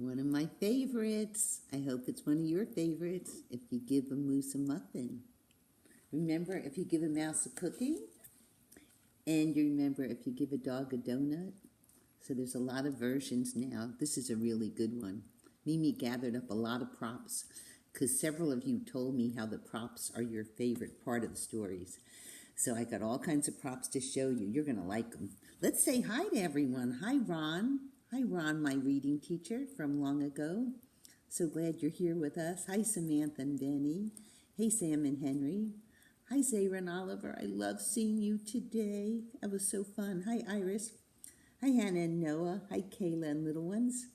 One of my favorites. I hope it's one of your favorites. If you give a moose a muffin. Remember, if you give a mouse a cookie. And you remember, if you give a dog a donut. So there's a lot of versions now. This is a really good one. Mimi gathered up a lot of props because several of you told me how the props are your favorite part of the stories. So I got all kinds of props to show you. You're going to like them. Let's say hi to everyone. Hi, Ron. Hi, Ron, my reading teacher from long ago. So glad you're here with us. Hi, Samantha and Benny. Hey, Sam and Henry. Hi, Zara and Oliver. I love seeing you today. That was so fun. Hi, Iris. Hi, Hannah and Noah. Hi, Kayla and little ones.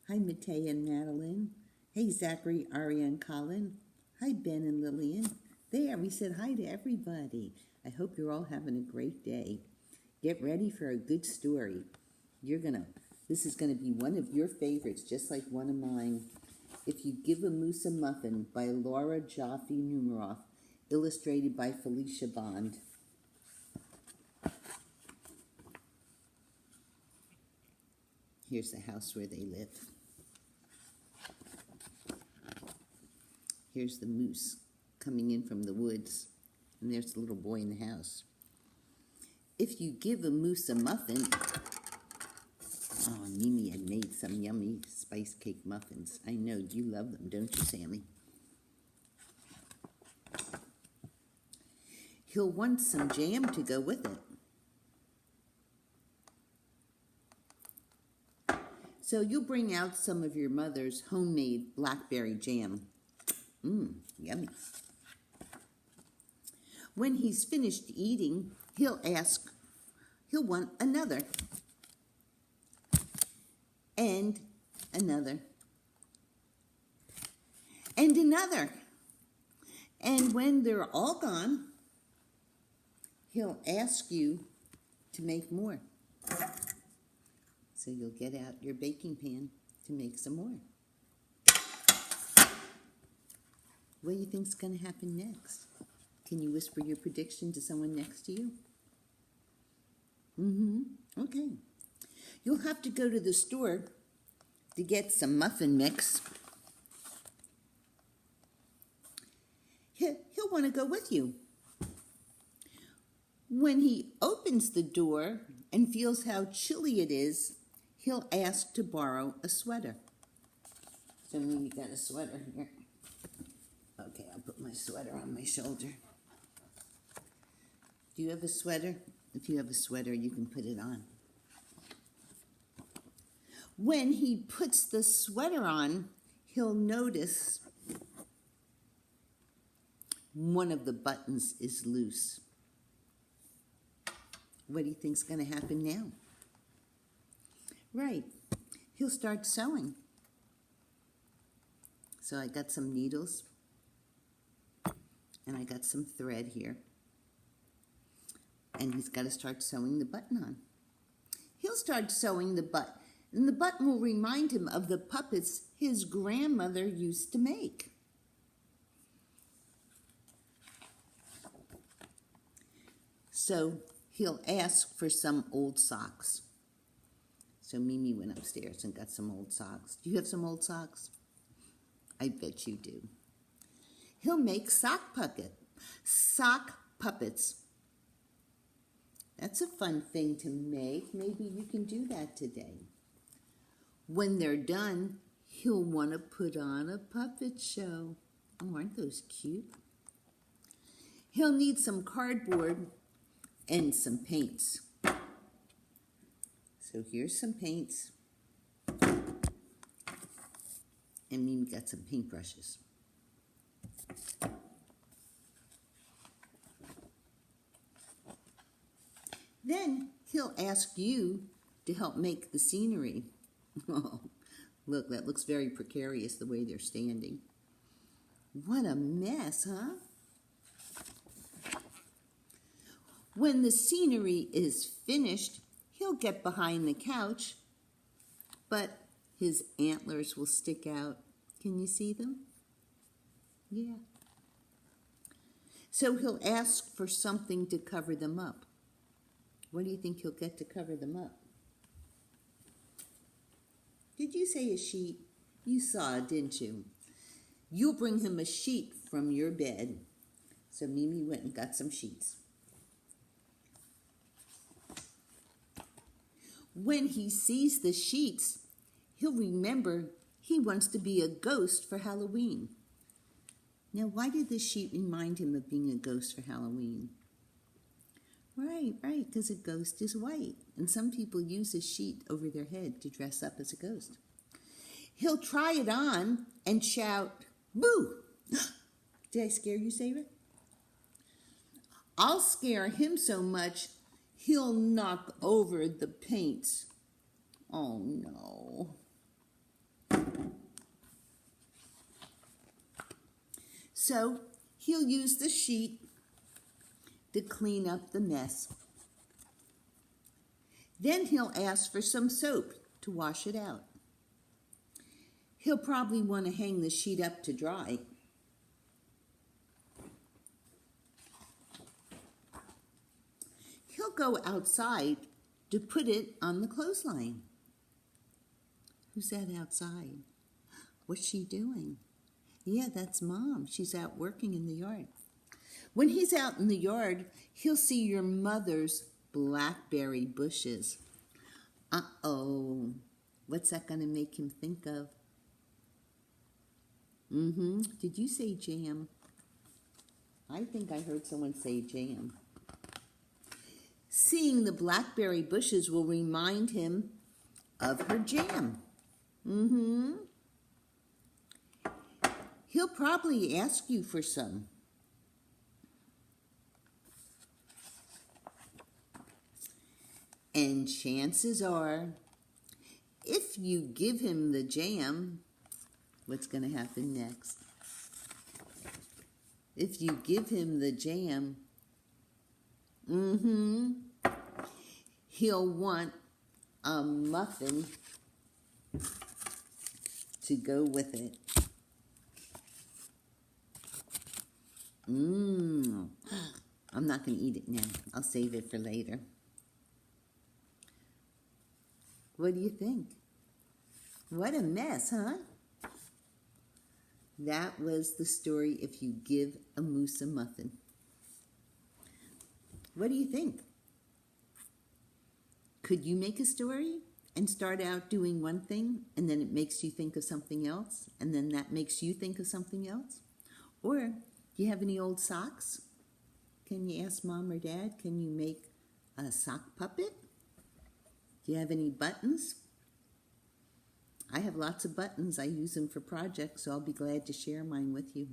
Hi, Matea and Madeline. Hey, Zachary, Aria, and Colin. Hi, Ben and Lillian. There, we said hi to everybody. I hope you're all having a great day. Get ready for a good story. This is gonna be one of your favorites, just like one of mine. If You Give a Moose a Muffin by Laura Joffee Numeroff, illustrated by Felicia Bond. Here's the house where they live. Here's the moose coming in from the woods, and there's the little boy in the house. If you give a moose a muffin, oh, Mimi had made some yummy spice cake muffins. I know, you love them, don't you, Sammy? He'll want some jam to go with it. So you'll bring out some of your mother's homemade blackberry jam. Yummy. When he's finished eating, he'll want another. And another. And another. And when they're all gone, he'll ask you to make more. So you'll get out your baking pan to make some more. What do you think's going to happen next? Can you whisper your prediction to someone next to you? Okay. You'll have to go to the store to get some muffin mix. He'll want to go with you. When he opens the door and feels how chilly it is, he'll ask to borrow a sweater. So we got a sweater here. Okay, I'll put my sweater on my shoulder. Do you have a sweater? If you have a sweater, you can put it on. When he puts the sweater on, he'll notice one of the buttons is loose. What do you think's going to happen now? Right, he'll start sewing. So I got some needles, and I got some thread here. And he's got to start sewing the button on. He'll start sewing the button, and the button will remind him of the puppets his grandmother used to make. So he'll ask for some old socks. So Mimi went upstairs and got some old socks. Do you have some old socks? I bet you do. He'll make sock puppets. That's a fun thing to make. Maybe you can do that today. When they're done, he'll want to put on a puppet show. Oh, aren't those cute? He'll need some cardboard and some paints. So here's some paints. And Mimi got some paintbrushes. Then he'll ask you to help make the scenery. Oh, look, that looks very precarious the way they're standing. What a mess, huh? When the scenery is finished, he'll get behind the couch, but his antlers will stick out. Can you see them? Yeah. So he'll ask for something to cover them up. What do you think he'll get to cover them up? Did you say a sheet? You saw, didn't you? You'll bring him a sheet from your bed. So Mimi went and got some sheets. When he sees the sheets, he'll remember he wants to be a ghost for Halloween. Now, why did the sheet remind him of being a ghost for Halloween? Right, because a ghost is white, and some people use a sheet over their head to dress up as a ghost. He'll try it on and shout, "Boo!" Did I scare you, Sarah? I'll scare him so much, he'll knock over the paints. Oh, no. So he'll use the sheet to clean up the mess. Then he'll ask for some soap to wash it out. He'll probably want to hang the sheet up to dry. He'll go outside to put it on the clothesline. Who's that outside? What's she doing? Yeah, that's Mom. She's out working in the yard. When he's out in the yard, he'll see your mother's blackberry bushes. Uh-oh. What's that going to make him think of? Did you say jam? I think I heard someone say jam. Seeing the blackberry bushes will remind him of her jam. He'll probably ask you for some. And chances are, if you give him the jam, what's going to happen next? If you give him the jam, he'll want a muffin to go with it. I'm not going to eat it now. I'll save it for later. What do you think? What a mess, huh? That was the story If You Give a Moose a Muffin. What do you think? Could you make a story and start out doing one thing and then it makes you think of something else and then that makes you think of something else? Or do you have any old socks? Can you ask Mom or Dad, can you make a sock puppet? Do you have any buttons? I have lots of buttons. I use them for projects, so I'll be glad to share mine with you.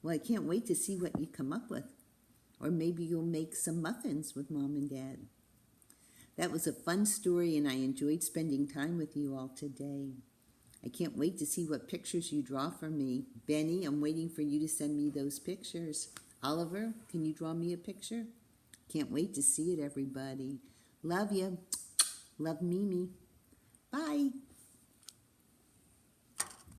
Well, I can't wait to see what you come up with. Or maybe you'll make some muffins with Mom and Dad. That was a fun story, and I enjoyed spending time with you all today. I can't wait to see what pictures you draw for me. Benny, I'm waiting for you to send me those pictures. Oliver, can you draw me a picture? Can't wait to see it, everybody. Love you. Love Mimi. Bye.